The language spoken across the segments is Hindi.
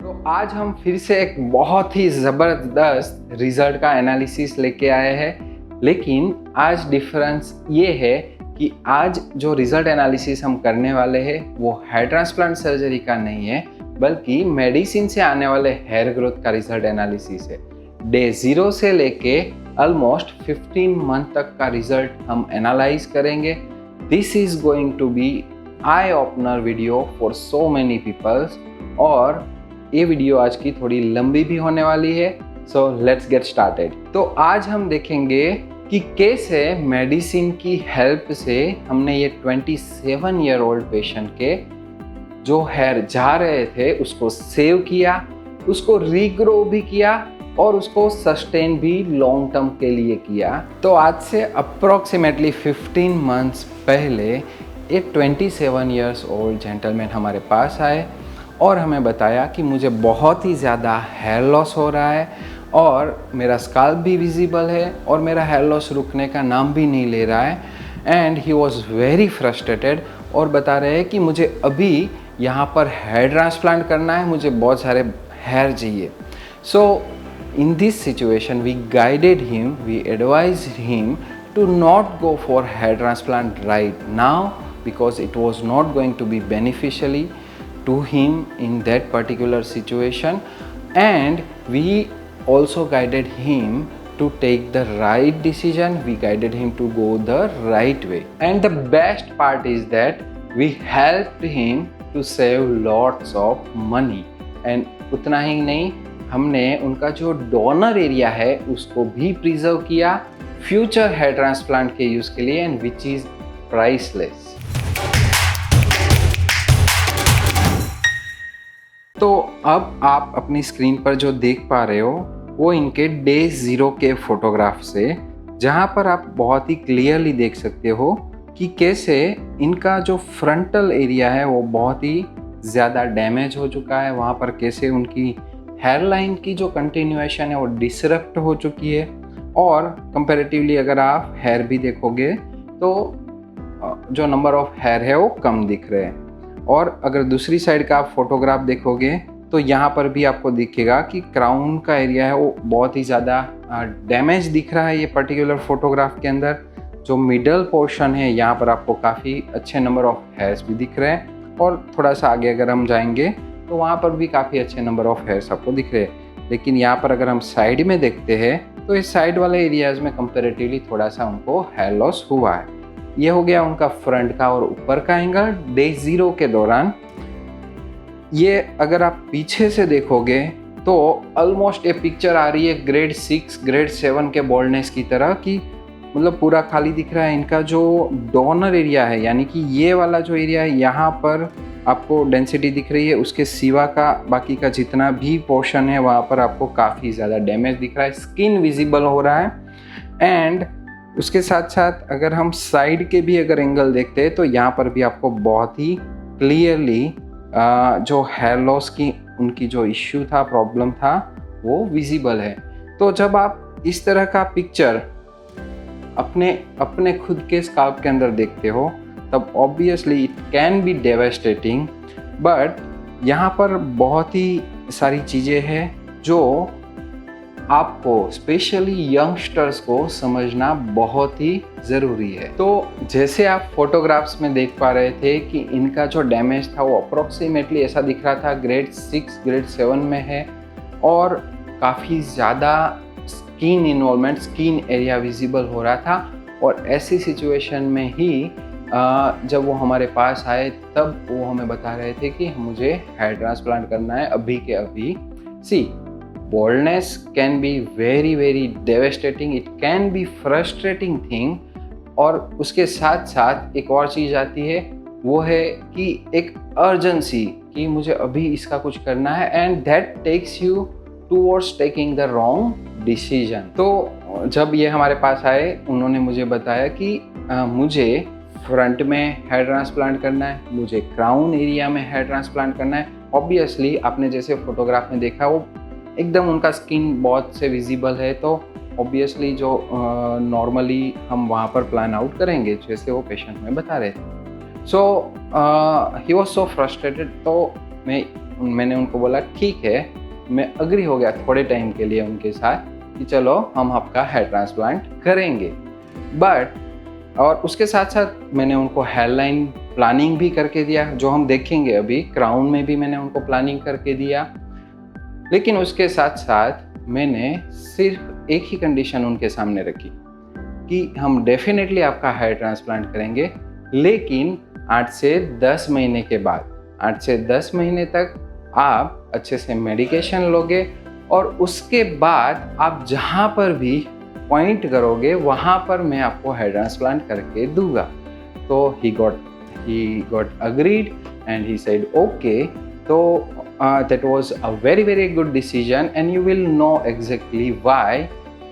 तो आज हम फिर से एक बहुत ही ज़बरदस्त रिज़ल्ट का एनालिसिस लेके आए हैं। लेकिन आज डिफरेंस ये है कि आज जो रिज़ल्ट एनालिसिस हम करने वाले हैं वो हेयर ट्रांसप्लांट सर्जरी का नहीं है, बल्कि मेडिसिन से आने वाले हेयर ग्रोथ का रिज़ल्ट एनालिसिस है। डे 0 से लेके ऑलमोस्ट 15 मंथ तक का रिज़ल्ट हम एनालाइज करेंगे। This is going to be eye opener video for so many peoples, और ये वीडियो आज की थोड़ी लंबी भी होने वाली है। So let's get started. तो आज हम देखेंगे कि कैसे मेडिसिन की हेल्प से हमने ये 27 ईयर ओल्ड पेशेंट के जो हेयर जा रहे थे उसको सेव किया, उसको रीग्रो भी किया और उसको सस्टेन भी लॉन्ग टर्म के लिए किया। तो आज से अप्रोक्सीमेटली 15 मंथ्स पहले एक 27 ईयर्स ओल्ड जेंटलमैन हमारे पास आए और हमें बताया कि मुझे बहुत ही ज़्यादा हेयर लॉस हो रहा है और मेरा स्काल्प भी विजिबल है और मेरा हेयर लॉस रुकने का नाम भी नहीं ले रहा है। And he was very frustrated और बता रहे हैं कि मुझे अभी यहाँ पर हेयर ट्रांसप्लांट करना है, मुझे बहुत सारे हेयर चाहिए। सो in this situation we guided him, we advised him to not go for hair transplant right now because it was not going to be beneficially to him in that particular situation, and we also guided him to take the right decision. We guided him to go the right way, and the best part is that we helped him to save lots of money. And उतना ही नहीं, हमने उनका जो डोनर एरिया है उसको भी प्रिजर्व किया फ्यूचर हेयर ट्रांसप्लांट के यूज़ के लिए, एंड विच इज़ प्राइसलेस। तो अब आप अपनी स्क्रीन पर जो देख पा रहे हो वो इनके डे 0 के फोटोग्राफ से, जहाँ पर आप बहुत ही क्लियरली देख सकते हो कि कैसे इनका जो फ्रंटल एरिया है वो बहुत ही ज़्यादा डैमेज हो चुका है। वहाँ पर कैसे उनकी हेयर लाइन की जो कंटिन्यूएशन है वो डिसरप्ट हो चुकी है, और कंपैरेटिवली अगर आप हेयर भी देखोगे तो जो नंबर ऑफ हेयर है वो कम दिख रहे हैं। और अगर दूसरी साइड का आप फोटोग्राफ देखोगे तो यहाँ पर भी आपको दिखेगा कि क्राउन का एरिया है वो बहुत ही ज़्यादा डैमेज दिख रहा है ये पर्टिकुलर फोटोग्राफ के अंदर। जो मिडल पोर्शन है यहाँ पर आपको काफ़ी अच्छे नंबर ऑफ हेयर्स भी दिख रहे हैं, और थोड़ा सा आगे अगर हम जाएंगे तो वहाँ पर भी काफ़ी अच्छे नंबर ऑफ हेयर्स आपको दिख रहे हैं। लेकिन यहाँ पर अगर हम साइड में देखते हैं तो इस साइड वाले एरियाज़ में कंपैरेटिवली थोड़ा सा उनको हेयर लॉस हुआ है। ये हो गया उनका फ्रंट का और ऊपर का एंगल डे 0 के दौरान। ये अगर आप पीछे से देखोगे तो ऑलमोस्ट ये पिक्चर आ रही है ग्रेड 6 ग्रेड 7 के बॉल्डनेस की तरह, कि मतलब पूरा खाली दिख रहा है। इनका जो डोनर एरिया है यानी कि ये वाला जो एरिया है यहाँ पर आपको डेंसिटी दिख रही है, उसके सिवा का बाकी का जितना भी पोर्शन है वहाँ पर आपको काफ़ी ज़्यादा डैमेज दिख रहा है, स्किन विजिबल हो रहा है। एंड उसके साथ साथ अगर हम साइड के भी अगर एंगल देखते हैं तो यहाँ पर भी आपको बहुत ही क्लियरली जो हेयर लॉस की उनकी जो इश्यू था, प्रॉब्लम था, वो विजिबल है। तो जब आप इस तरह का पिक्चर अपने खुद के स्काल्प के अंदर देखते हो तब obviously it can B devastating, but यहाँ पर बहुत ही सारी चीज़ें हैं जो आपको स्पेशली यंगस्टर्स को समझना बहुत ही ज़रूरी है। तो जैसे आप फोटोग्राफ्स में देख पा रहे थे कि इनका जो डैमेज था वो अप्रोक्सीमेटली ऐसा दिख रहा था, ग्रेड 6 ग्रेड 7 में है, और काफ़ी ज़्यादा skin involvement, skin area visible हो रहा था। और ऐसी सिचुएशन में ही जब वो हमारे पास आए तब वो हमें बता रहे थे कि मुझे हेयर ट्रांसप्लांट करना है अभी के अभी। See, baldness can be very very devastating, it can be frustrating thing. और उसके साथ साथ एक और चीज़ आती है, वो है कि एक अर्जेंसी कि मुझे अभी इसका कुछ करना है, and that takes you towards taking the wrong decision. तो जब ये हमारे पास आए उन्होंने मुझे बताया कि मुझे फ्रंट में हेयर ट्रांसप्लांट करना है, मुझे क्राउन एरिया में हेयर ट्रांसप्लांट करना है। ऑब्वियसली आपने जैसे फोटोग्राफ में देखा वो एकदम उनका स्किन बहुत से विजिबल है, तो ऑब्वियसली जो नॉर्मली हम वहाँ पर प्लान आउट करेंगे जैसे वो पेशेंट में बता रहे थे। सो ही वॉज सो फ्रस्ट्रेटेड। तो मैं मैंने उनको बोला ठीक है, मैं अग्री हो गया थोड़े टाइम के लिए उनके साथ कि चलो हम आपका हेयर ट्रांसप्लांट करेंगे। बट और उसके साथ साथ मैंने उनको हेयर लाइन प्लानिंग भी करके दिया, जो हम देखेंगे अभी। क्राउन में भी मैंने उनको प्लानिंग करके दिया। लेकिन उसके साथ साथ मैंने सिर्फ एक ही कंडीशन उनके सामने रखी कि हम डेफिनेटली आपका हेयर ट्रांसप्लांट करेंगे, लेकिन 8 से 10 महीने के बाद, 8 से 10 महीने तक आप अच्छे से मेडिकेशन लोगे और उसके बाद आप जहाँ पर भी पॉइंट करोगे वहाँ पर मैं आपको हेयर ट्रांसप्लांट करके दूंगा। तो he got agreed and he said okay. तो that was a very good decision and you will know exactly why।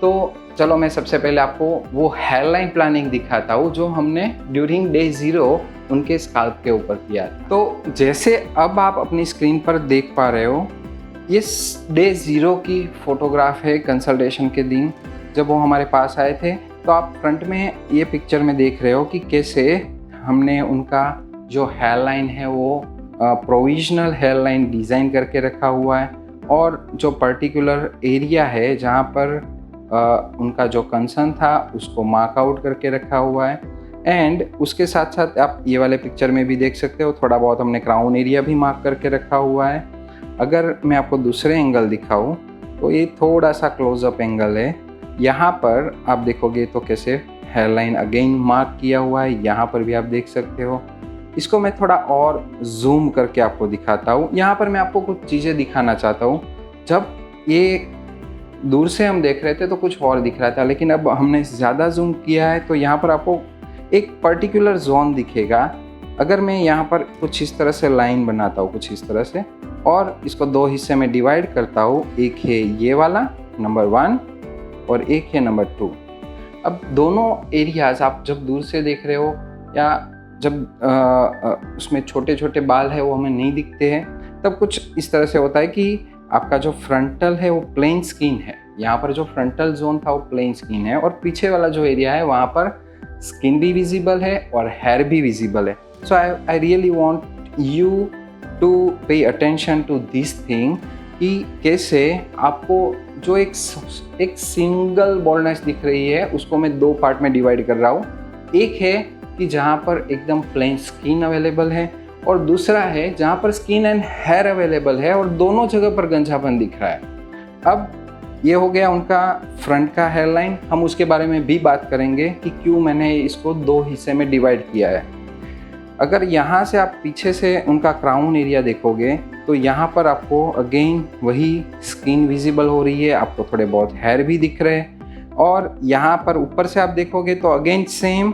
तो चलो मैं सबसे पहले आपको वो हेयरलाइन प्लानिंग दिखाता हूँ जो हमने ड्यूरिंग डे 0 उनके स्काल्प के ऊपर किया था। तो जैसे अब आप अपनी स्क्रीन पर देख पा रहे हो, ये डे 0 की फोटोग्राफ है कंसल्टेशन के दिन जब वो हमारे पास आए थे। तो आप फ्रंट में ये पिक्चर में देख रहे हो कि कैसे हमने उनका जो हेयरलाइन है वो प्रोविजनल हेयरलाइन डिज़ाइन करके रखा हुआ है, और जो पर्टिकुलर एरिया है जहाँ पर उनका जो कंसर्न था उसको मार्क आउट करके रखा हुआ है। एंड उसके साथ साथ आप ये वाले पिक्चर में भी देख सकते हो, थोड़ा बहुत हमने क्राउन एरिया भी मार्क करके रखा हुआ है। अगर मैं आपको दूसरे एंगल दिखाऊं तो ये थोड़ा सा क्लोजअप एंगल है। यहाँ पर आप देखोगे तो कैसे हेयरलाइन अगेन मार्क किया हुआ है, यहाँ पर भी आप देख सकते हो। इसको मैं थोड़ा और जूम करके आपको दिखाता हूँ। यहाँ पर मैं आपको कुछ चीज़ें दिखाना चाहता हूँ। जब ये दूर से हम देख रहे थे तो कुछ और दिख रहा था, लेकिन अब हमने ज़्यादा जूम किया है तो यहाँ पर आपको एक पर्टिकुलर जोन दिखेगा। अगर मैं यहाँ पर कुछ इस तरह से लाइन बनाता हूँ, कुछ इस तरह से, और इसको 2 हिस्से में डिवाइड करता हूँ, एक है ये वाला नंबर 1 और एक है नंबर 2। अब दोनों एरियाज आप जब दूर से देख रहे हो या जब उसमें छोटे छोटे बाल है वो हमें नहीं दिखते हैं, तब कुछ इस तरह से होता है कि आपका जो फ्रंटल है वो प्लेन स्किन है। यहाँ पर जो फ्रंटल जोन था वो प्लेन स्किन है, और पीछे वाला जो एरिया है वहाँ पर स्किन भी विजिबल है और हेयर भी विजिबल है। So I really want you to pay attention to this thing कि कैसे आपको जो एक सिंगल बॉल्डनेस दिख रही है उसको मैं 2 पार्ट में डिवाइड कर रहा हूँ। एक है कि जहाँ पर एकदम प्लेन स्किन अवेलेबल है, और दूसरा है जहाँ पर स्किन एंड हेयर अवेलेबल है और दोनों जगह पर गंजापन दिख रहा है। अब ये हो गया उनका फ्रंट का हेयरलाइन। हम उसके बारे में भी बात करेंगे कि क्यों मैंने इसको 2 हिस्से में डिवाइड किया है। अगर यहाँ से आप पीछे से उनका क्राउन एरिया देखोगे तो यहाँ पर आपको अगेन वही स्किन विजिबल हो रही है, आपको थोड़े बहुत हेयर भी दिख रहे हैं, और यहाँ पर ऊपर से आप देखोगे तो अगेन सेम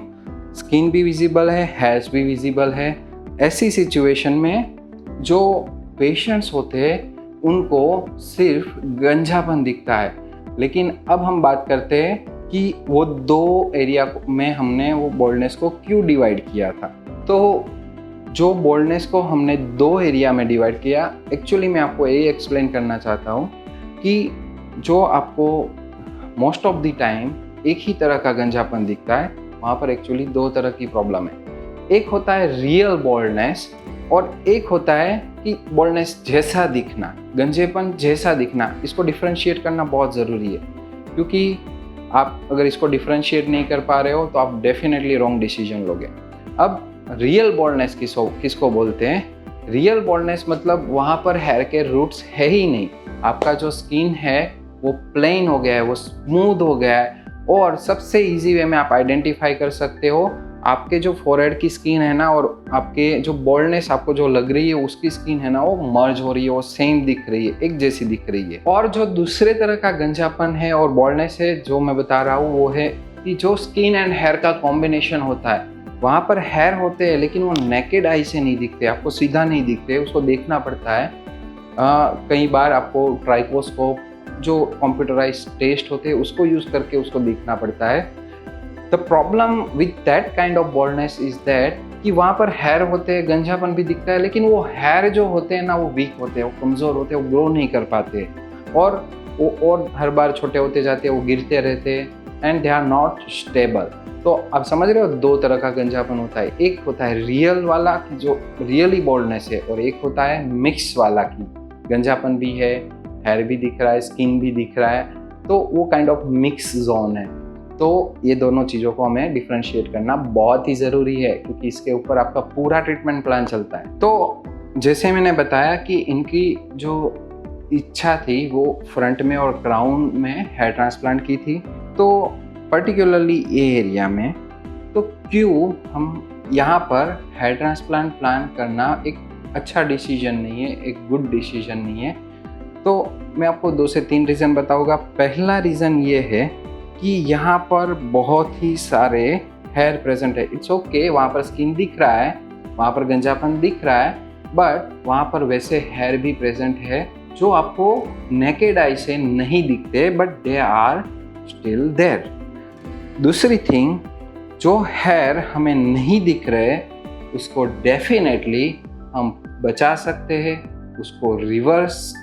स्किन भी विजिबल है, हेयर्स भी विजिबल है। ऐसी सिचुएशन में जो पेशेंट्स होते हैं उनको सिर्फ गंजापन दिखता है। लेकिन अब हम बात करते हैं कि वो 2 एरिया में हमने वो बोल्डनेस को क्यों डिवाइड किया था। तो जो बोल्डनेस को हमने 2 एरिया में डिवाइड किया, एक्चुअली मैं आपको ये एक्सप्लेन करना चाहता हूँ कि जो आपको मोस्ट ऑफ द टाइम एक ही तरह का गंजापन दिखता है, वहाँ पर एक्चुअली 2 तरह की प्रॉब्लम है। एक होता है रियल बोल्डनेस और एक होता है कि बोल्डनेस जैसा दिखना, गंजेपन जैसा दिखना। इसको डिफरेंशिएट करना बहुत ज़रूरी है, क्योंकि आप अगर इसको डिफरेंशिएट नहीं कर पा रहे हो तो आप डेफिनेटली रॉन्ग डिसीजन लोगे। अब रियल बोल्डनेस किसको बोलते हैं? रियल बोल्डनेस मतलब वहाँ पर हेयर के रूट्स है ही नहीं, आपका जो स्किन है वो प्लेन हो गया है, वो स्मूथ हो गया है। और सबसे इजी वे में आप आइडेंटिफाई कर सकते हो, आपके जो फोरहेड की स्किन है ना और आपके जो बोल्डनेस आपको जो लग रही है उसकी स्किन है ना, वो मर्ज हो रही है, वो सेम दिख रही है, एक जैसी दिख रही है। और जो दूसरे तरह का गंजापन है और बोल्डनेस है जो मैं बता रहा हूँ, वो है कि जो स्किन एंड हेयर का कॉम्बिनेशन होता है। वहाँ पर हेयर होते हैं लेकिन वो नेकेड आई से नहीं दिखते, आपको सीधा नहीं दिखते, उसको देखना पड़ता है। कई बार आपको ट्राइकोस्कोप जो कंप्यूटराइज टेस्ट होते हैं उसको यूज़ करके उसको देखना पड़ता है। The problem with that kind of boldness is that कि वहाँ पर हेयर होते हैं, गंजापन भी दिखता है, लेकिन वो हेयर जो होते हैं ना वो वीक होते हैं, वो कमज़ोर होते हैं, वो ग्रो नहीं कर पाते, और वो और हर बार छोटे होते जाते हैं, वो गिरते रहते हैं। And they are not stable. तो आप समझ रहे हो, दो तरह का गंजापन होता है, एक होता है रियल वाला कि जो रियली बोल्डनेस है, और एक होता है मिक्स वाला कि गंजापन भी है, हेयर भी दिख रहा है, स्किन भी दिख रहा है, तो वो काइंड ऑफ मिक्स जोन है। तो ये दोनों चीज़ों को हमें डिफ्रेंशिएट करना बहुत ही ज़रूरी है, क्योंकि इसके ऊपर आपका पूरा ट्रीटमेंट प्लान चलता है। तो जैसे मैंने बताया कि इनकी जो इच्छा थी वो फ्रंट में और क्राउन में हेयर ट्रांसप्लांट की थी, तो पर्टिकुलरली ये एरिया में, तो क्यों हम यहाँ पर हेयर ट्रांसप्लांट प्लान करना एक अच्छा डिसीजन नहीं है, एक गुड डिसीजन नहीं है। तो मैं आपको 2 से 3 रीज़न बताऊँगा। पहला रीज़न ये है कि यहाँ पर बहुत ही सारे हेयर प्रेजेंट है। इट्स ओके, वहाँ पर स्किन दिख रहा है, वहाँ पर गंजापन दिख रहा है, बट वहाँ पर वैसे हेयर भी प्रेजेंट है जो आपको नेकेड आई से नहीं दिखते, but they are still there. दूसरी थिंग, जो हेयर हमें नहीं दिख रहे उसको डेफिनेटली हम बचा सकते हैं, उसको रिवर्स,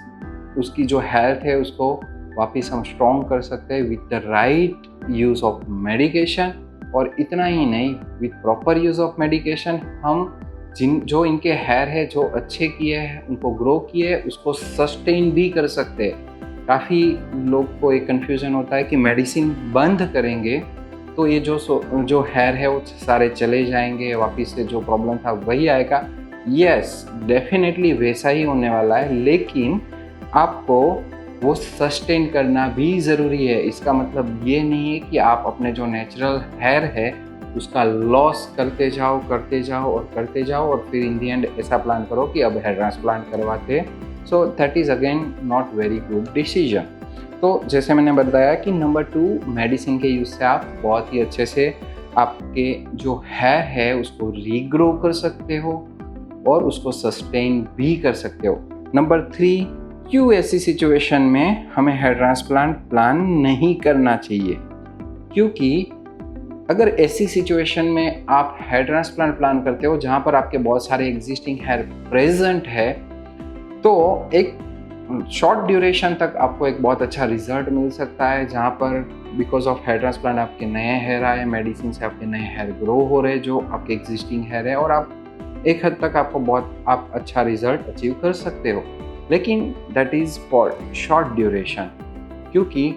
उसकी जो हेल्थ है उसको वापस हम स्ट्रॉन्ग कर सकते हैं with the right use of medication. और इतना ही नहीं, with proper use of medication हम जो इनके हेयर है जो अच्छे किए हैं, उनको ग्रो किए हैं, उसको सस्टेन भी कर सकते हैं। काफ़ी लोग को एक कन्फ्यूज़न होता है कि मेडिसिन बंद करेंगे तो ये जो हेयर है वो सारे चले जाएंगे, वापस से जो प्रॉब्लम था वही आएगा। यस, डेफिनेटली वैसा ही होने वाला है, लेकिन आपको वो सस्टेन करना भी ज़रूरी है। इसका मतलब ये नहीं है कि आप अपने जो नेचुरल हेयर है उसका लॉस करते जाओ और फिर इन दी एंड ऐसा प्लान करो कि अब हेयर ट्रांसप्लांट करवाते। So that is again not very good decision. तो जैसे मैंने बताया कि नंबर 2, मेडिसिन के यूज़ से आप बहुत ही अच्छे से आपके जो हेयर है उसको रीग्रो कर सकते हो और उसको सस्टेन भी कर सकते हो। नंबर 3, क्यों ऐसी सिचुएशन में हमें हेयर ट्रांसप्लांट प्लान नहीं करना चाहिए? क्योंकि अगर ऐसी सिचुएशन में आप हेयर ट्रांसप्लांट प्लान करते हो जहाँ पर आपके बहुत सारे एग्जिस्टिंग हेयर प्रेजेंट है, तो एक शॉर्ट ड्यूरेशन तक आपको एक बहुत अच्छा रिजल्ट मिल सकता है, जहाँ पर बिकॉज ऑफ हेयर ट्रांसप्लांट आपके नए हेयर आए, मेडिसिन से आपके नए हेयर ग्रो हो रहे जो आपके एग्जिस्टिंग हेयर है, और आप एक हद तक आप अच्छा रिजल्ट अचीव कर सकते हो। लेकिन that is for short duration, क्योंकि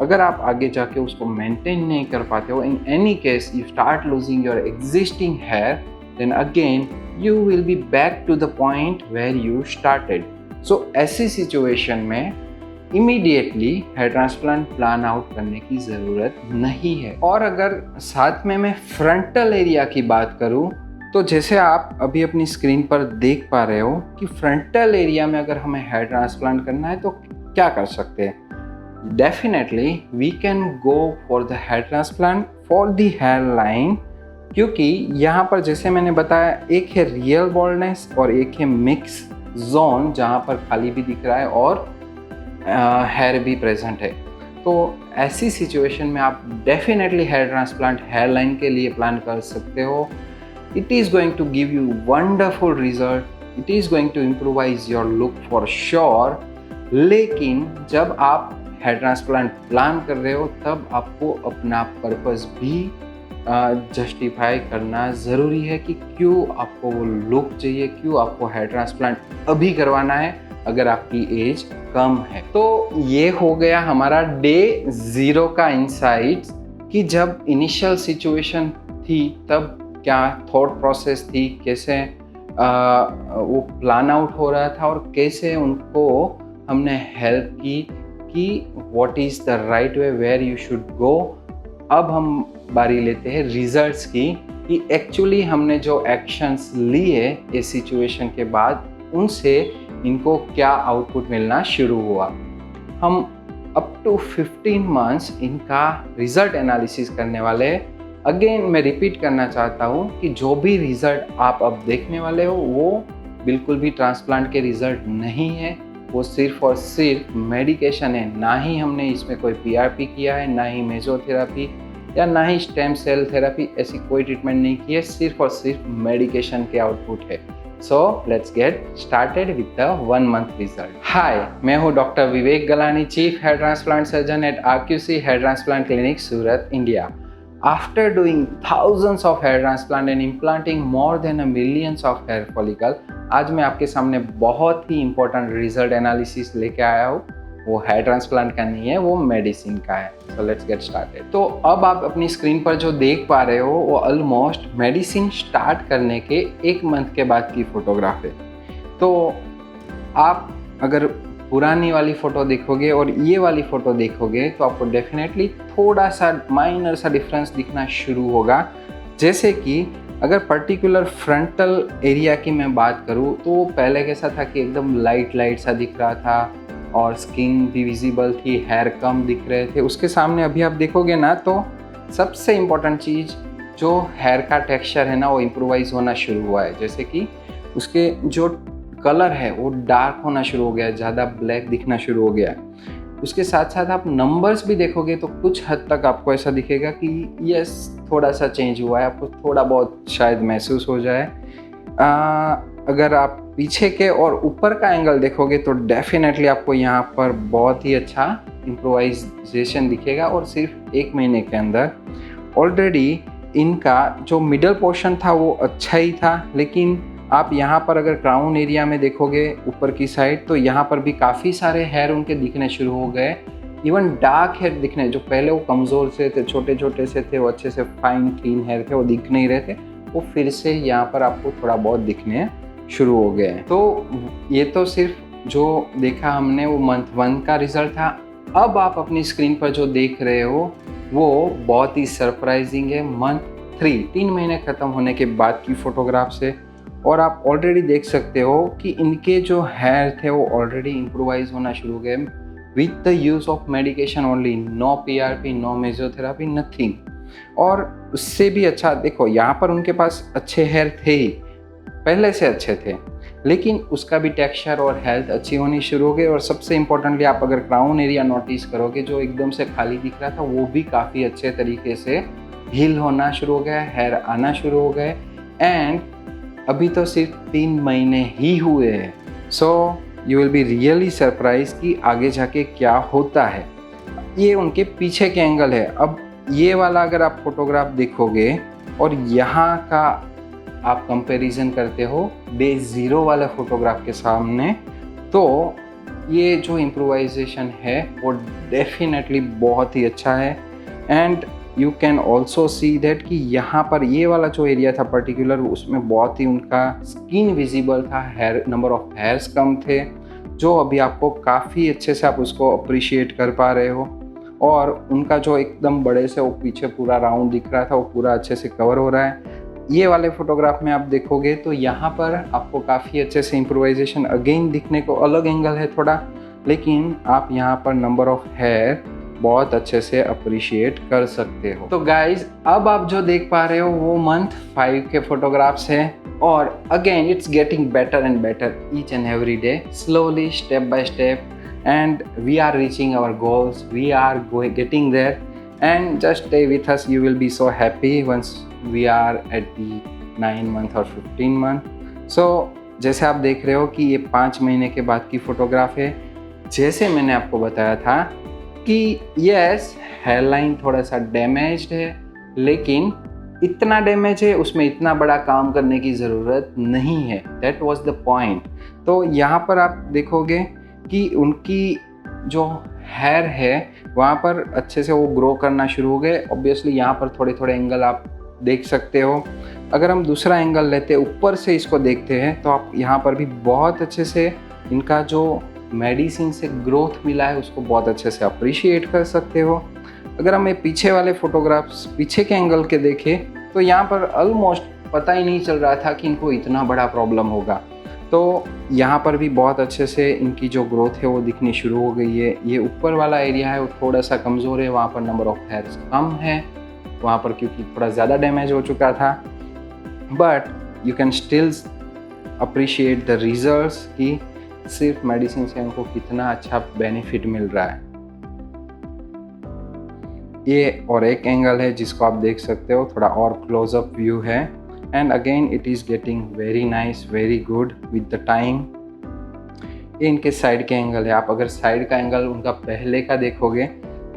अगर आप आगे जाके उसको मेंटेन नहीं कर पाते हो, in any case you start losing your existing hair, then again you will be back to the point where you started. So ऐसी सिचुएशन में immediately hair transplant plan out करने की ज़रूरत नहीं है। और अगर साथ में मैं फ्रंटल एरिया की बात करूँ, तो जैसे आप अभी अपनी स्क्रीन पर देख पा रहे हो कि फ्रंटल एरिया में अगर हमें हेयर ट्रांसप्लांट करना है तो क्या कर सकते हैं? Definitely we can go for the hair transplant for the hairline, क्योंकि यहाँ पर जैसे मैंने बताया, एक है रियल बॉल्डनेस और एक है मिक्स जोन जहाँ पर खाली भी दिख रहा है और हेयर भी प्रेजेंट है। तो ऐसी सिचुएशन में आप definitely hair transplant hairline के लिए प्लान कर सकते हो। It is going to give you wonderful result. It is going to improvise your look for sure. लेकिन जब आप हेयर ट्रांसप्लांट प्लान कर रहे हो तब आपको अपना पर्पस भी जस्टिफाई करना ज़रूरी है कि क्यों आपको वो लुक चाहिए, क्यों आपको हेयर ट्रांसप्लांट अभी करवाना है अगर आपकी एज कम है। तो ये हो गया हमारा डे 0 का इंसाइट्स कि जब इनिशियल सिचुएशन थी तब क्या थॉट प्रोसेस थी, कैसे वो प्लान आउट हो रहा था और कैसे उनको हमने हेल्प की कि what is the right way where you should go. अब हम बारी लेते हैं रिजल्ट्स की कि एक्चुअली हमने जो एक्शंस लिए इस सिचुएशन के बाद उनसे इनको क्या आउटपुट मिलना शुरू हुआ। हम अप टू 15 मंथ्स इनका रिजल्ट एनालिसिस करने वाले हैं। अगेन मैं रिपीट करना चाहता हूँ कि जो भी रिज़ल्ट आप अब देखने वाले हो वो बिल्कुल भी ट्रांसप्लांट के रिज़ल्ट नहीं है, वो सिर्फ और सिर्फ मेडिकेशन है। ना ही हमने इसमें कोई PRP किया है, ना ही मेसोथेरेपी या ना ही स्टेम सेल थेरेपी, ऐसी कोई ट्रीटमेंट नहीं की है, सिर्फ और सिर्फ मेडिकेशन के आउटपुट है। So let's get started with the 1 month result. Hi, मैं हूँ doctor Vivek Galani, chief hair transplant surgeon at RQC hair transplant clinic, Surat, India. After doing thousands of hair transplant and implanting more than a millions of hair follicle, आज मैं आपके सामने बहुत ही important result analysis लेके आया हूँ। वो हेयर ट्रांसप्लांट का नहीं है, वो मेडिसिन का है। So let's get started. तो अब आप अपनी स्क्रीन पर जो देख पा रहे हो वो ऑलमोस्ट मेडिसिन स्टार्ट करने के 1 मंथ के बाद की फोटोग्राफ है। तो आप अगर पुरानी वाली फ़ोटो देखोगे और ये वाली फ़ोटो देखोगे तो आपको डेफिनेटली थोड़ा सा माइनर सा डिफरेंस दिखना शुरू होगा। जैसे कि अगर पर्टिकुलर फ्रंटल एरिया की मैं बात करूँ तो पहले कैसा था कि एकदम लाइट सा दिख रहा था और स्किन भी विजिबल थी, हेयर कम दिख रहे थे। उसके सामने अभी आप देखोगे ना तो सबसे इम्पोर्टेंट चीज़ जो हेयर का टेक्सचर है ना वो इम्प्रोवाइज़ होना शुरू हुआ है। जैसे कि उसके जो कलर है वो डार्क होना शुरू हो गया है, ज़्यादा ब्लैक दिखना शुरू हो गया है। उसके साथ साथ आप नंबर्स भी देखोगे तो कुछ हद तक आपको ऐसा दिखेगा कि यस थोड़ा सा चेंज हुआ है, आपको थोड़ा बहुत शायद महसूस हो जाए। अगर आप पीछे के और ऊपर का एंगल देखोगे तो डेफिनेटली आपको यहाँ पर बहुत ही अच्छा इम्प्रोवाइजेशन दिखेगा और सिर्फ 1 महीने के अंदर। ऑलरेडी इनका जो मिडल पोर्शन था वो अच्छा ही था, लेकिन आप यहाँ पर अगर क्राउन एरिया में देखोगे ऊपर की साइड तो यहाँ पर भी काफ़ी सारे हेयर उनके दिखने शुरू हो गए। इवन डार्क हेयर दिखने, जो पहले वो कमज़ोर से थे, छोटे छोटे से थे, वो अच्छे से फाइन क्लीन हेयर थे, वो दिख नहीं रहे थे, वो फिर से यहाँ पर आपको थोड़ा बहुत दिखने शुरू हो गए हैं। तो ये तो सिर्फ जो देखा हमने वो मंथ 1 का रिजल्ट था। अब आप अपनी स्क्रीन पर जो देख रहे हो वो बहुत ही सरप्राइजिंग है। मंथ 3 महीने ख़त्म होने के बाद की फ़ोटोग्राफ से, और आप ऑलरेडी देख सकते हो कि इनके जो हेयर थे वो ऑलरेडी इम्प्रोवाइज होना शुरू हो गए with the use of medication only. No PRP, no mesotherapy, nothing. और उससे भी अच्छा देखो, यहाँ पर उनके पास अच्छे हेयर थे ही, पहले से अच्छे थे, लेकिन उसका भी टेक्सचर और हेल्थ अच्छी होनी शुरू हो गई। और सबसे इम्पोर्टेंटली आप अगर क्राउन एरिया नोटिस करोगे जो एकदम से खाली दिख रहा था वो भी काफ़ी अच्छे तरीके से हील होना शुरू हो गया, हेयर आना शुरू हो गए। एंड अभी तो सिर्फ 3 महीने ही हुए हैं। So you will be really surprise कि आगे जाके क्या होता है। ये उनके पीछे के एंगल है। अब ये वाला अगर आप फोटोग्राफ देखोगे और यहाँ का आप कंपैरिजन करते हो डे 0 वाले फोटोग्राफ के सामने, तो ये जो इम्प्रोवाइजेशन है वो डेफिनेटली बहुत ही अच्छा है। And you can also see that कि यहाँ पर ये वाला जो एरिया था पर्टिकुलर, उसमें बहुत ही उनका स्किन विजिबल था, हेयर नंबर ऑफ हेयर्स कम थे, जो अभी आपको काफ़ी अच्छे से आप उसको अप्रिशिएट कर पा रहे हो। और उनका जो एकदम बड़े से वो पीछे पूरा राउंड दिख रहा था वो पूरा अच्छे से कवर हो रहा है। ये वाले फोटोग्राफ में आप देखोगे तो यहाँ पर आपको काफ़ी अच्छे से इम्प्रोवाइजेशन अगेन दिखने को, अलग एंगल है थोड़ा, लेकिन आप यहाँ पर नंबर ऑफ हेयर बहुत अच्छे से अप्रिशिएट कर सकते हो। तो गाइज अब आप जो देख पा रहे हो वो मंथ 5 के फोटोग्राफ्स हैं, और again it's getting better and better each and every day, slowly, step by step, and we are reaching our goals, we are getting there, and just stay with us, you will be so happy once we are at the 9 month or 15 month. So जैसे आप देख रहे हो कि ये 5 महीने के बाद की फोटोग्राफ है। जैसे मैंने आपको बताया था कि यस हेयर लाइन थोड़ा सा डैमेज्ड है, लेकिन इतना डैमेज है उसमें इतना बड़ा काम करने की ज़रूरत नहीं है, दैट वाज द पॉइंट। तो यहाँ पर आप देखोगे कि उनकी जो हेयर है वहाँ पर अच्छे से वो ग्रो करना शुरू हो गए। ऑब्वियसली यहाँ पर थोड़े थोड़े एंगल आप देख सकते हो। अगर हम दूसरा एंगल लेते, ऊपर से इसको देखते हैं, तो आप यहाँ पर भी बहुत अच्छे से इनका जो मेडिसिन से ग्रोथ मिला है उसको बहुत अच्छे से अप्रिशिएट कर सकते हो। अगर हमें पीछे वाले फोटोग्राफ्स पीछे के एंगल के देखें तो यहाँ पर ऑलमोस्ट पता ही नहीं चल रहा था कि इनको इतना बड़ा प्रॉब्लम होगा। तो यहाँ पर भी बहुत अच्छे से इनकी जो ग्रोथ है वो दिखनी शुरू हो गई है। ये ऊपर वाला एरिया है वो थोड़ा सा कमज़ोर है, वहाँ पर नंबर ऑफ हेयर्स कम है वहाँ पर, क्योंकि थोड़ा ज़्यादा डैमेज हो चुका था। But you can still appreciate the results कि सिर्फ मेडिसिन से उनको कितना अच्छा बेनिफिट मिल रहा है। ये और एक एंगल है जिसको आप देख सकते हो, थोड़ा और क्लोजअप व्यू है। And again it is getting very nice, very good with the time. ये इनके साइड के एंगल है। आप अगर साइड का एंगल उनका पहले का देखोगे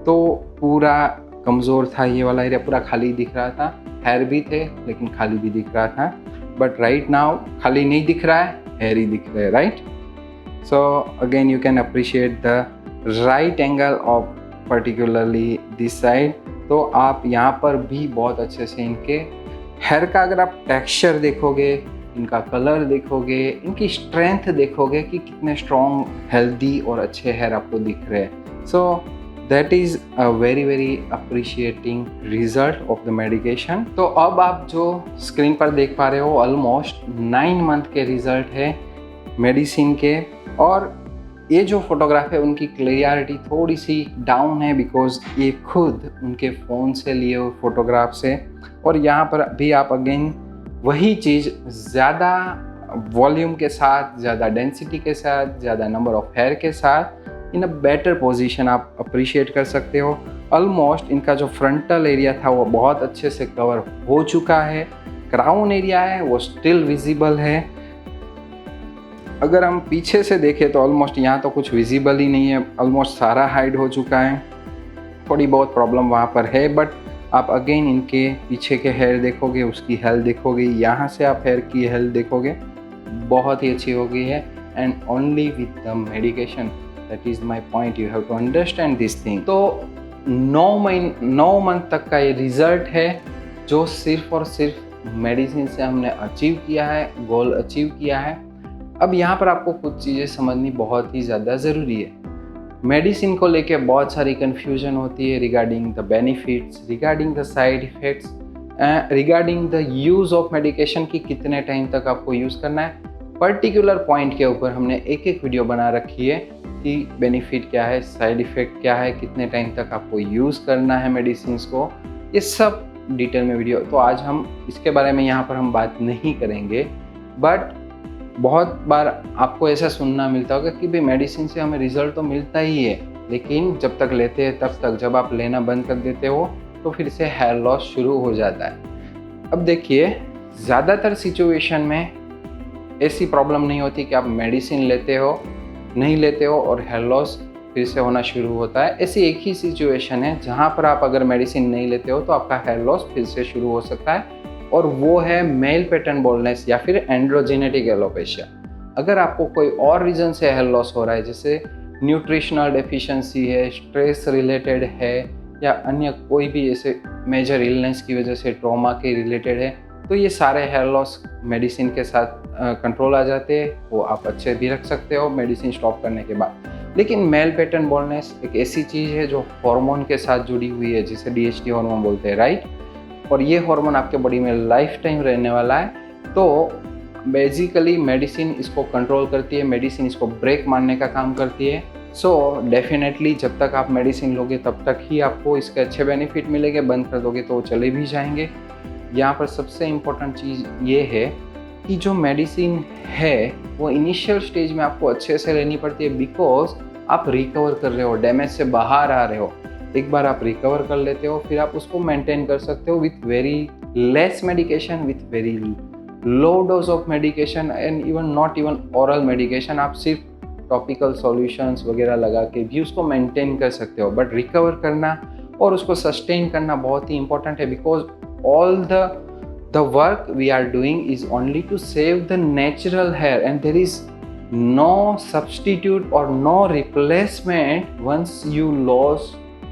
तो पूरा कमज़ोर था, ये वाला एरिया पूरा खाली दिख रहा था, हेयर भी थे लेकिन खाली भी दिख रहा था। बट राइट नाउ खाली नहीं दिख रहा है, हेयर ही दिख रहा है, right. So again you can appreciate the right angle of particularly this side. तो आप यहाँ पर भी बहुत अच्छे से इनके हेयर का अगर आप टेक्सचर देखोगे, इनका कलर देखोगे, इनकी स्ट्रेंथ देखोगे कि कितने स्ट्रॉन्ग, हेल्दी और अच्छे हेयर आपको दिख रहे हैं। So that is a very very appreciating result of the medication. तो अब आप जो स्क्रीन पर देख पा रहे हो ऑलमोस्ट 9 मंथ के रिजल्ट है मेडिसिन के। और ये जो फोटोग्राफ है उनकी क्लियरिटी थोड़ी सी डाउन है बिकॉज ये खुद उनके फ़ोन से लिए हुए फोटोग्राफ से। और यहाँ पर भी आप अगेन वही चीज़ ज़्यादा वॉल्यूम के साथ, ज़्यादा डेंसिटी के साथ, ज़्यादा नंबर ऑफ हेयर के साथ इन अ बेटर पोजीशन आप अप्रिशिएट कर सकते हो। ऑलमोस्ट इनका जो फ्रंटल एरिया था वो बहुत अच्छे से कवर हो चुका है। क्राउन एरिया है वो स्टिल विजिबल है। अगर हम पीछे से देखें तो ऑलमोस्ट यहाँ तो कुछ विजिबल ही नहीं है, ऑलमोस्ट सारा हाइड हो चुका है। थोड़ी बहुत प्रॉब्लम वहाँ पर है, बट आप अगेन इनके पीछे के हेयर देखोगे, उसकी हेल्थ देखोगे, यहाँ से आप हेयर की हेल्थ देखोगे, बहुत ही अच्छी हो गई है। And only with the medication, that is my point, you have to understand this thing. तो 9 मंथ तक का ये रिजल्ट है जो सिर्फ और सिर्फ मेडिसिन से हमने अचीव किया है, गोल अचीव किया है। अब यहाँ पर आपको कुछ चीज़ें समझनी बहुत ही ज़्यादा ज़रूरी है। मेडिसिन को लेके बहुत सारी कन्फ्यूजन होती है regarding the benefits, regarding the side effects, regarding the use of medication की कितने टाइम तक आपको यूज़ करना है। पर्टिकुलर पॉइंट के ऊपर हमने एक वीडियो बना रखी है कि बेनिफिट क्या है, साइड इफ़ेक्ट क्या है, कितने टाइम तक आपको यूज़ करना है मेडिसिन को, ये सब डिटेल में वीडियो। तो आज हम इसके बारे में यहाँ पर हम बात नहीं करेंगे। बट बहुत बार आपको ऐसा सुनना मिलता होगा कि भाई मेडिसिन से हमें रिज़ल्ट तो मिलता ही है, लेकिन जब तक लेते हैं तब तक, जब आप लेना बंद कर देते हो तो फिर से हेयर लॉस शुरू हो जाता है। अब देखिए, ज़्यादातर सिचुएशन में ऐसी प्रॉब्लम नहीं होती कि आप मेडिसिन लेते हो, नहीं लेते हो और हेयर लॉस फिर से होना शुरू होता है। ऐसी एक ही सिचुएशन है जहाँ पर आप अगर मेडिसिन नहीं लेते हो तो आपका हेयर लॉस फिर से शुरू हो सकता है, और वो है मेल पैटर्न बाल्डनेस या फिर एंड्रोजेनेटिक एलोपेशिया। अगर आपको कोई और रीज़न से हेयर लॉस हो रहा है, जैसे न्यूट्रिशनल डेफिशिएंसी है, स्ट्रेस रिलेटेड है, या अन्य कोई भी ऐसे मेजर इलनेस की वजह से ट्रॉमा के रिलेटेड है, तो ये सारे हेयर लॉस मेडिसिन के साथ कंट्रोल आ जाते हैं। वो आप अच्छे भी रख सकते हो मेडिसिन स्टॉप करने के बाद। लेकिन मेल पैटर्न बाल्डनेस एक ऐसी चीज़ है जो हार्मोन के साथ जुड़ी हुई है, जिसे DHT हार्मोन बोलते हैं, राइट। और ये हार्मोन आपके बॉडी में लाइफ टाइम रहने वाला है। तो बेसिकली मेडिसिन इसको कंट्रोल करती है, मेडिसिन इसको ब्रेक मारने का काम करती है। सो डेफिनेटली जब तक आप मेडिसिन लोगे तब तक ही आपको इसके अच्छे बेनिफिट मिलेंगे, बंद कर दोगे तो वो चले भी जाएंगे। यहाँ पर सबसे इम्पोर्टेंट चीज़ ये है कि जो मेडिसिन है वो इनिशियल स्टेज में आपको अच्छे से लेनी पड़ती है, बिकॉज आप रिकवर कर रहे हो, डैमेज से बाहर आ रहे हो। एक बार आप रिकवर कर लेते हो फिर आप उसको मेंटेन कर सकते हो with very less medication, with very low dose of medication, and even not even oral medication. आप सिर्फ टॉपिकल सॉल्यूशंस वगैरह लगा के भी उसको मेंटेन कर सकते हो। बट रिकवर करना और उसको सस्टेन करना बहुत ही इंपॉर्टेंट है, because all the work we are doing is only to save the natural hair, and there is no substitute or no replacement once you lose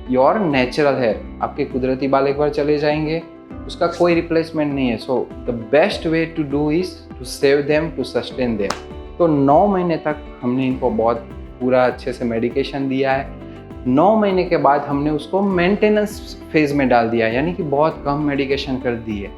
your natural hair। आपके कुदरती बाल एक बार चले जाएंगे, उसका कोई रिप्लेसमेंट नहीं है। So the best way to do is to save them, to sustain them. तो 9 महीने तक हमने इनको बहुत पूरा अच्छे से मेडिकेशन दिया है। 9 महीने के बाद हमने उसको मेंटेनेंस फेज में डाल दिया, यानी कि बहुत कम मेडिकेशन कर दी है।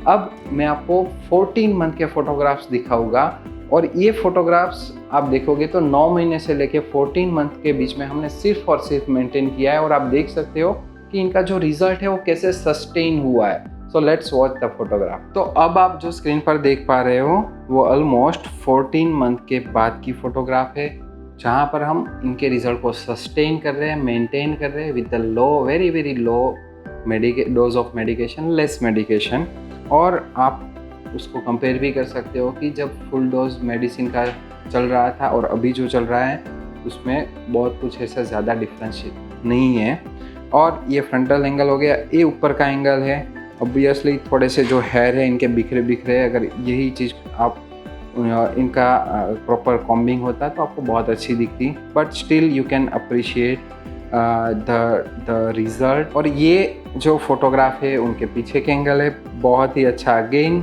अब मैं आपको 14 मंथ के फोटोग्राफ्स दिखाऊंगा, और ये फोटोग्राफ्स आप देखोगे तो 9 महीने से लेके 14 मंथ के बीच में हमने सिर्फ और सिर्फ मेंटेन किया है, और आप देख सकते हो कि इनका जो रिजल्ट है वो कैसे सस्टेन हुआ है। So let's watch the photograph. तो अब आप जो स्क्रीन पर देख पा रहे हो वो ऑलमोस्ट 14 मंथ के बाद की फोटोग्राफ है, जहाँ पर हम इनके रिजल्ट को सस्टेन कर रहे हैं, मेंटेन कर रहे हैं with the low, very very low dose of medication, less medication. और आप उसको कंपेयर भी कर सकते हो कि जब फुल डोज मेडिसिन का चल रहा था और अभी जो चल रहा है उसमें बहुत कुछ ऐसा ज़्यादा डिफरेंस नहीं है। और ये फ्रंटल एंगल हो गया, ये ऊपर का एंगल है। ऑब्वियसली थोड़े से जो हेयर है इनके बिखरे बिखरे, अगर यही चीज़ आप इनका प्रॉपर कॉम्बिंग होता तो आपको बहुत अच्छी दिखती, but still you can appreciate the result. और ये जो फोटोग्राफ है उनके पीछे के एंगल है बहुत ही अच्छा। अगेन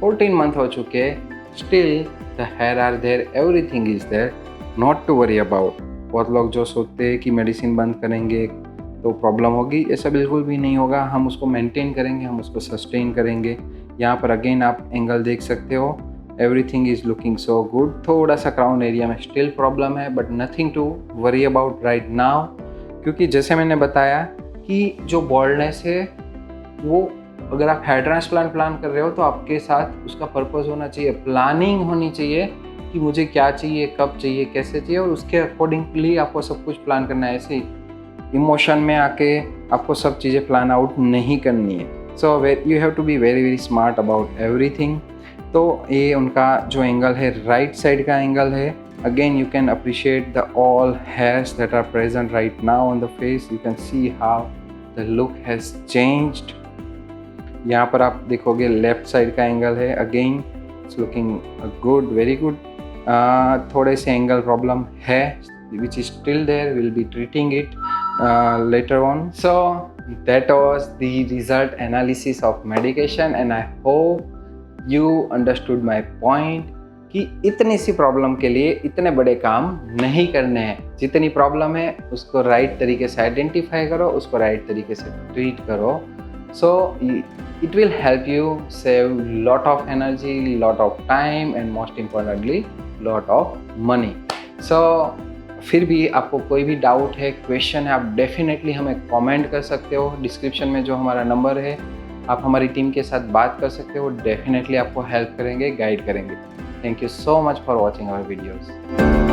14 मंथ हो चुके हैं, still the hair are there, everything is there, not to worry about. बहुत लोग जो सोचते हैं कि मेडिसिन बंद करेंगे तो प्रॉब्लम होगी, ऐसा बिल्कुल भी नहीं होगा। हम उसको मेंटेन करेंगे, हम उसको सस्टेन करेंगे। यहाँ पर अगेन आप एंगल देख सकते हो, everything is looking so good. थोड़ा सा क्राउन एरिया में स्टिल प्रॉब्लम है, but nothing to worry about right now, क्योंकि जैसे मैंने बताया कि जो बॉल्डनेस है वो, अगर आप हेयर ट्रांसप्लांट प्लान कर रहे हो तो आपके साथ उसका पर्पस होना चाहिए, प्लानिंग होनी चाहिए कि मुझे क्या चाहिए, कब चाहिए, कैसे चाहिए, और उसके अकॉर्डिंगली आपको सब कुछ प्लान करना है। ऐसे इमोशन में आके आपको सब चीज़ें प्लान आउट नहीं करनी है। So you have to be very very smart about everything. तो ये उनका जो एंगल है, राइट साइड का एंगल है। Again, you can appreciate the all hairs that are present right now on the face. You can see how the look has changed. यहाँ पर आप देखोगे लेफ्ट साइड का एंगल है, again it's looking good, very good. थोड़े से एंगल प्रॉब्लम है which is still there, we'll be treating it later on. So that was the result analysis of medication, and I hope you understood my point कि इतनी सी प्रॉब्लम के लिए इतने बड़े काम नहीं करने हैं। जितनी प्रॉब्लम है उसको राइट तरीके से आइडेंटिफाई करो, उसको राइट तरीके से ट्रीट करो। So it will help you save lot of energy, lot of time, and most importantly lot of money. So फिर भी आपको कोई भी डाउट है, क्वेश्चन है, आप डेफिनेटली हमें कमेंट कर सकते हो। डिस्क्रिप्शन में जो हमारा नंबर है, आप हमारी टीम के साथ बात कर सकते हो। डेफिनेटली आपको हेल्प करेंगे, गाइड करेंगे। Thank you so much for watching our videos.